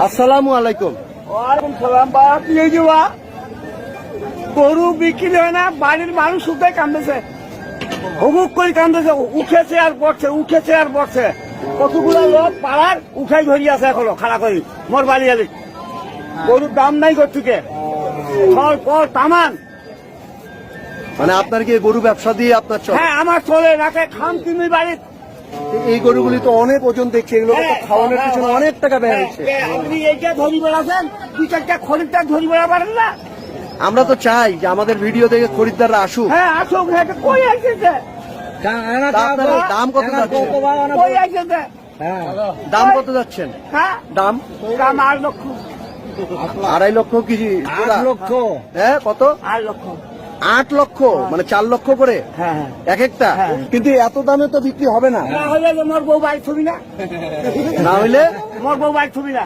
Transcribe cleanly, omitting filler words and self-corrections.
আসসালামু আলাইকুম। ওয়ালাইকুম সালাম। বা কি এই যে বা গরু বিক্রি হয় না, বাড়ির মানুষ উঠে কান্দেছে, হুবুক করে কান্দেছে, উঠেছে আর পড়ছে, উঠেছে আর পড়ছে। কতগুলো লোক পাড়ার উঠাই ধরি আছে এখনো খাড়া করি মোর বাড়ি আলি। গরুর দাম নাই করছুকে ফল ফল তামান। মানে আপনার কি গরু ব্যবসা দিয়ে আপনার চলে? হ্যাঁ আমার চলে নাকে খাম তুমি বাড়ির। এই গরুগুলি তো অনেক ওজন দেখছি, এগুলো তো খাওয়ানোর পিছনে অনেক টাকা ব্যয় হচ্ছে। আপনি এইটা ধরি বেড়াচ্ছেন, দুই চারটা খরিদ্দার ধরি বেড়া পারেন না? আমরা তো চাই যে আমাদের ভিডিও দেখে খরিদ্দাররা আসুক। হ্যাঁ আসুক, হ্যাঁ কই আসছে, তা আপনারা দাম কত যাচ্ছেন? কই আসছে, দাম কত যাচ্ছেন? হ্যাঁ দাম দাম 8 লক্ষ। 2.5 লক্ষ কেজি? 8 লক্ষ। হ্যাঁ কত? 8 লক্ষ। 8 লক্ষ মানে 4 লক্ষ করে হ্যাঁ এক একটা। হ্যাঁ। কিন্তু এত দামে তো বিক্রি হবে না। না হলে মোর বউ বাড়ি ছবি না, না হইলে মোর বউ বাড়ি ছবি না।